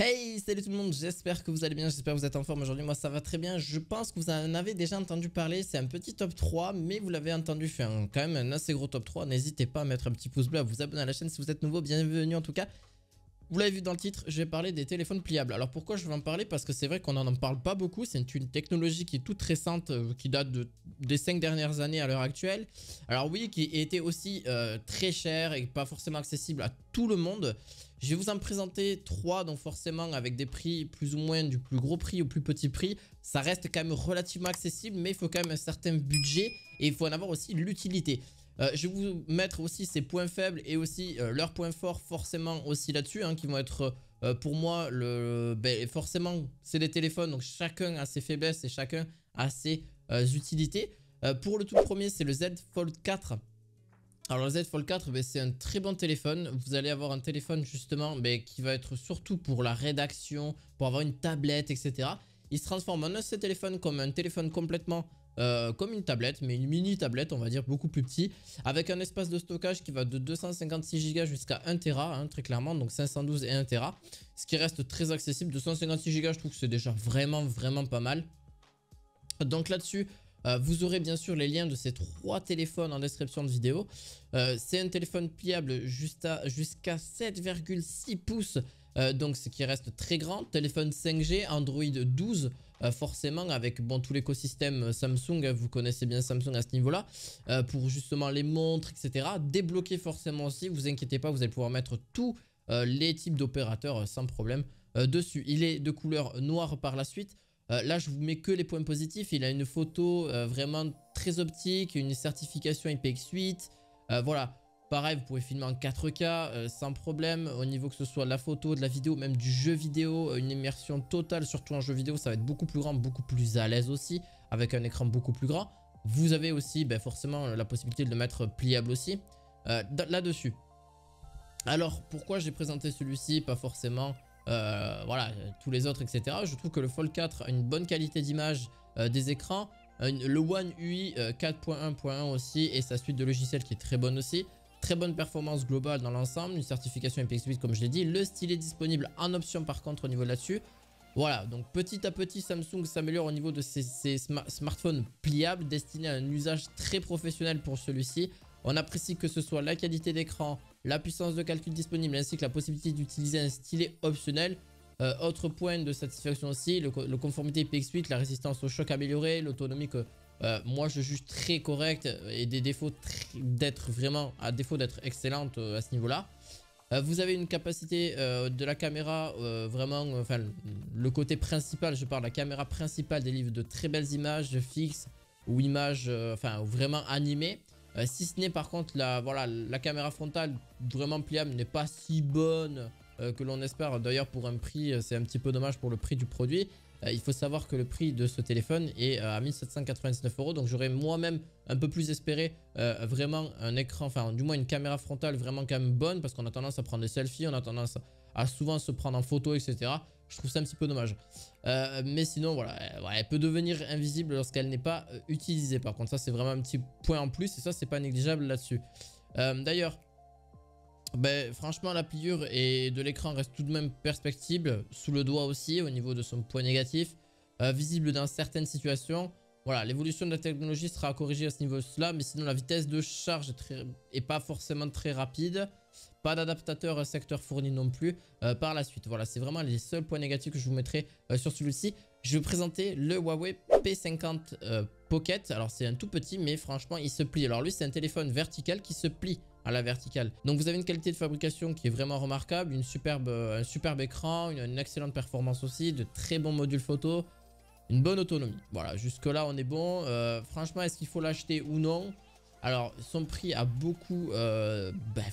Hey, salut tout le monde, j'espère que vous allez bien, j'espère que vous êtes en forme aujourd'hui. Moi ça va très bien, je pense que vous en avez déjà entendu parler, c'est un petit top 3, mais vous l'avez entendu faire quand même un assez gros top 3. N'hésitez pas à mettre un petit pouce bleu, à vous abonner à la chaîne si vous êtes nouveau, bienvenue en tout cas. Vous l'avez vu dans le titre, je vais parler des téléphones pliables. Alors pourquoi je vais en parler? Parce que c'est vrai qu'on n'en parle pas beaucoup, c'est une technologie qui est toute récente, qui date des 5 dernières années à l'heure actuelle. Alors oui, qui était aussi très cher et pas forcément accessible à tout le monde. Je vais vous en présenter 3, donc forcément avec des prix plus ou moins du plus gros prix au plus petit prix. Ça reste quand même relativement accessible, mais il faut quand même un certain budget et il faut en avoir aussi l'utilité. Je vais vous mettre aussi ses points faibles et aussi leurs points forts forcément aussi là-dessus, hein, qui vont être pour moi, forcément c'est des téléphones, donc chacun a ses faiblesses et chacun a ses utilités. Pour le tout premier, c'est le Z Fold 4. Alors le Z Fold 4, c'est un très bon téléphone. Vous allez avoir un téléphone justement qui va être surtout pour la rédaction, pour avoir une tablette, etc. Il se transforme en ce téléphone comme un téléphone complètement comme une tablette, mais une mini tablette, on va dire beaucoup plus petit, avec un espace de stockage qui va de 256 Go jusqu'à 1 Tera, hein, très clairement, donc 512 et 1 Tera, ce qui reste très accessible. 256 Go, je trouve que c'est déjà vraiment pas mal. Donc là-dessus, vous aurez bien sûr les liens de ces 3 téléphones en description de vidéo. C'est un téléphone pliable jusqu'à 7,6 pouces, donc ce qui reste très grand. Téléphone 5G, Android 12, forcément avec tout l'écosystème Samsung, vous connaissez bien Samsung à ce niveau-là, pour justement les montres, etc. Débloqué forcément aussi, vous inquiétez pas, vous allez pouvoir mettre tous les types d'opérateurs sans problème dessus. Il est de couleur noire par la suite. Là, je vous mets que les points positifs. Il a une photo vraiment très optique, une certification IPX8. Voilà, pareil, vous pouvez filmer en 4K sans problème. Au niveau que ce soit de la photo, de la vidéo, même du jeu vidéo, une immersion totale, surtout en jeu vidéo, ça va être beaucoup plus grand, beaucoup plus à l'aise aussi, avec un écran beaucoup plus grand. Vous avez aussi forcément la possibilité de le mettre pliable aussi là-dessus. Alors, pourquoi j'ai présenté celui-ci, pas forcément... voilà, tous les autres, etc. Je trouve que le Fold 4 a une bonne qualité d'image des écrans. Le One UI 4.1.1 aussi et sa suite de logiciels qui est très bonne aussi. Très bonne performance globale dans l'ensemble, une certification IPX8 comme je l'ai dit. Le stylet disponible en option par contre au niveau de là-dessus. Voilà, donc petit à petit Samsung s'améliore au niveau de ses smartphones pliables destinés à un usage très professionnel pour celui-ci. On apprécie que ce soit la qualité d'écran, la puissance de calcul disponible ainsi que la possibilité d'utiliser un stylet optionnel. Autre point de satisfaction aussi, le conformité IPX8, la résistance au choc améliorée, l'autonomie que moi je juge très correcte et des défauts d'être vraiment, à défaut d'être excellente à ce niveau-là. Vous avez une capacité de la caméra vraiment, enfin le côté principal, je parle, la caméra principale délivre de très belles images fixes ou images vraiment animées. Si ce n'est par contre la caméra frontale vraiment pliable n'est pas si bonne que l'on espère. D'ailleurs pour un prix, c'est un petit peu dommage pour le prix du produit. Il faut savoir que le prix de ce téléphone est à 1799 €. Donc j'aurais moi-même un peu plus espéré vraiment un écran, enfin du moins une caméra frontale vraiment quand même bonne. Parce qu'on a tendance à prendre des selfies, on a tendance à souvent se prendre en photo, etc. Je trouve ça un petit peu dommage. Mais sinon, voilà, elle peut devenir invisible lorsqu'elle n'est pas utilisée. Par contre, ça, c'est vraiment un petit point en plus. Et ça, c'est pas négligeable là-dessus. D'ailleurs, franchement, la pliure et de l'écran reste tout de même perspectible. Sous le doigt aussi, au niveau de son point négatif. Visible dans certaines situations. Voilà, l'évolution de la technologie sera corrigée à ce niveau-là. Mais sinon, la vitesse de charge est pas forcément très rapide. Pas d'adaptateur secteur fourni non plus par la suite. Voilà, c'est vraiment les seuls points négatifs que je vous mettrai sur celui-ci. Je vais vous présenter le Huawei P50 Pocket. Alors, c'est un tout petit, mais franchement, il se plie. Alors, lui, c'est un téléphone vertical qui se plie à la verticale. Donc, vous avez une qualité de fabrication qui est vraiment remarquable. Un superbe écran, une excellente performance aussi, de très bons modules photo, une bonne autonomie. Voilà, jusque-là, on est bon. Franchement, est-ce qu'il faut l'acheter ou non? Alors, son prix a beaucoup,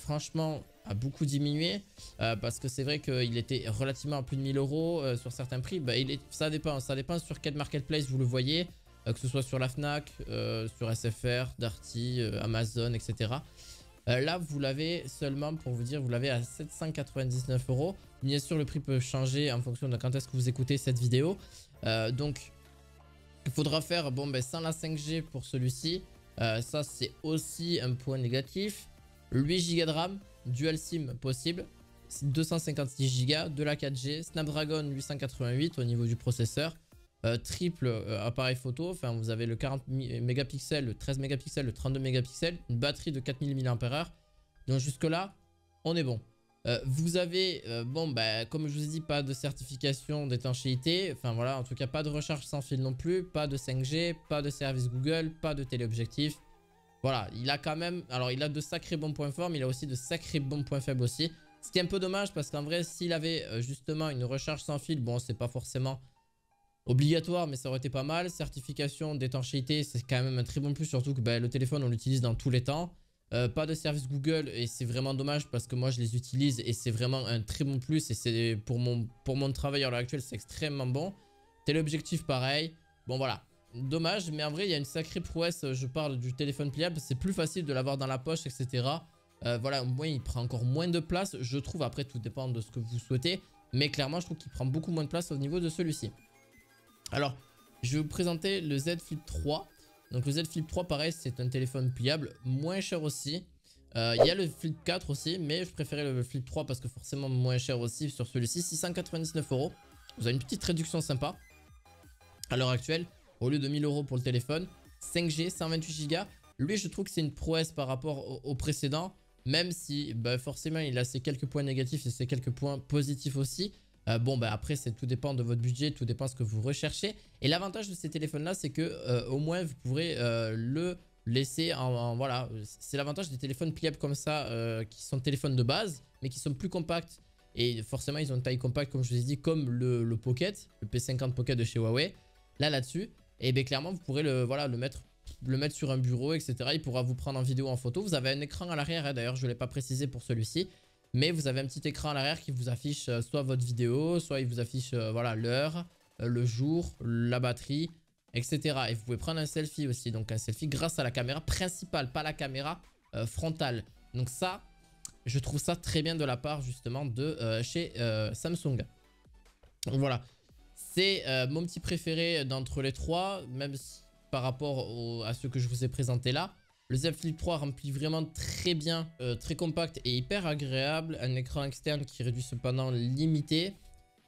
franchement, a beaucoup diminué parce que c'est vrai qu'il était relativement à plus de 1000 € sur certains prix. Ça dépend sur quel marketplace vous le voyez, que ce soit sur la Fnac, sur SFR, Darty, Amazon, etc. Là, vous l'avez seulement, pour vous dire, vous l'avez à 799 €. Bien sûr, le prix peut changer en fonction de quand est-ce que vous écoutez cette vidéo. Donc, il faudra faire sans la 5G pour celui-ci. Ça, c'est aussi un point négatif. 8 Go de RAM, dual SIM possible. 256 Go, de la 4G, Snapdragon 888 au niveau du processeur, triple appareil photo, enfin vous avez le 40 mégapixels, le 13 mégapixels, le 32 mégapixels, une batterie de 4000 mAh. Donc jusque là, on est bon. Vous avez, bon bah comme je vous ai dit, pas de certification d'étanchéité, enfin voilà, en tout cas pas de recharge sans fil non plus, pas de 5G, pas de service Google, pas de téléobjectif. Voilà, il a quand même, alors il a de sacrés bons points forts, mais il a aussi de sacrés bons points faibles aussi. Ce qui est un peu dommage parce qu'en vrai, s'il avait justement une recharge sans fil, bon c'est pas forcément obligatoire, mais ça aurait été pas mal. Certification d'étanchéité, c'est quand même un très bon plus, surtout que bah, le téléphone on l'utilise dans tous les temps. Pas de service Google et c'est vraiment dommage parce que moi je les utilise et c'est vraiment un très bon plus et c'est pour mon travail à l'heure actuelle c'est extrêmement bon. Téléobjectif pareil, bon voilà, dommage mais en vrai il y a une sacrée prouesse, je parle du téléphone pliable, c'est plus facile de l'avoir dans la poche etc. Voilà, au moins il prend encore moins de place je trouve, après tout dépend de ce que vous souhaitez mais clairement je trouve qu'il prend beaucoup moins de place au niveau de celui-ci. Alors je vais vous présenter le Z Flip 3. Donc le Z Flip 3 pareil c'est un téléphone pliable, moins cher aussi. Il y a le Flip 4 aussi mais je préférais le Flip 3 parce que forcément moins cher aussi sur celui-ci, 699 €. Vous avez une petite réduction sympa à l'heure actuelle. Au lieu de 1000 € pour le téléphone, 5G, 128 Go. Lui je trouve que c'est une prouesse par rapport au précédent. Même si bah, forcément il a ses quelques points négatifs et ses quelques points positifs aussi. Bon bah après tout dépend de votre budget, tout dépend de ce que vous recherchez. Et l'avantage de ces téléphones là c'est que au moins vous pourrez le laisser voilà. C'est l'avantage des téléphones pliables comme ça qui sont téléphones de base mais qui sont plus compacts. Et forcément ils ont une taille compacte comme je vous ai dit, comme le Pocket, le P50 Pocket de chez Huawei. Là-dessus, et bien clairement vous pourrez le mettre sur un bureau etc. Il pourra vous prendre en vidéo, en photo. Vous avez un écran à l'arrière, hein, d'ailleurs je ne l'ai pas précisé pour celui-ci. Mais vous avez un petit écran à l'arrière qui vous affiche soit votre vidéo, soit il vous affiche voilà, l'heure, le jour, la batterie, etc. Et vous pouvez prendre un selfie aussi. Donc un selfie grâce à la caméra principale, pas la caméra frontale. Donc ça, je trouve ça très bien de la part justement de chez Samsung. Donc voilà, c'est mon petit préféré d'entre les trois, même si, par rapport à ceux que je vous ai présentés là. Le Z Flip 3 remplit vraiment très bien, très compact et hyper agréable. Un écran externe qui réduit cependant limité,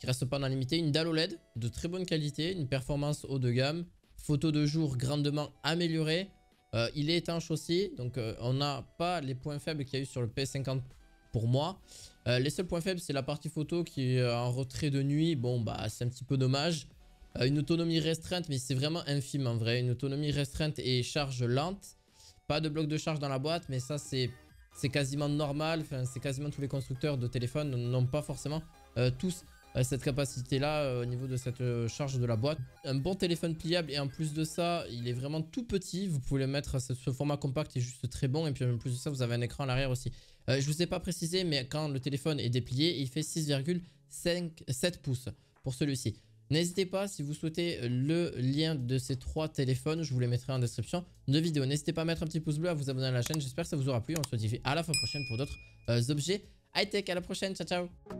reste cependant limité. Une dalle OLED de très bonne qualité, une performance haut de gamme. Photo de jour grandement améliorée. Il est étanche aussi, donc on n'a pas les points faibles qu'il y a eu sur le P50 pour moi. Les seuls points faibles c'est la partie photo qui est en retrait de nuit. Bon bah c'est un petit peu dommage. Une autonomie restreinte mais c'est vraiment infime en vrai. Une autonomie restreinte et charge lente. Pas de bloc de charge dans la boîte, mais ça c'est quasiment normal. Enfin, c'est quasiment tous les constructeurs de téléphones n'ont pas forcément tous cette capacité là au niveau de cette charge de la boîte. Un bon téléphone pliable et en plus de ça, il est vraiment tout petit. Vous pouvez le mettre, ce format compact est juste très bon et puis en plus de ça, vous avez un écran à l'arrière aussi. Je vous ai pas précisé, mais quand le téléphone est déplié, il fait 6,7 pouces pour celui-ci. N'hésitez pas, si vous souhaitez le lien de ces trois téléphones, je vous les mettrai en description de vidéo. N'hésitez pas à mettre un petit pouce bleu, à vous abonner à la chaîne. J'espère que ça vous aura plu. On se dit à la fois prochaine pour d'autres objets high-tech. À la prochaine, ciao ciao.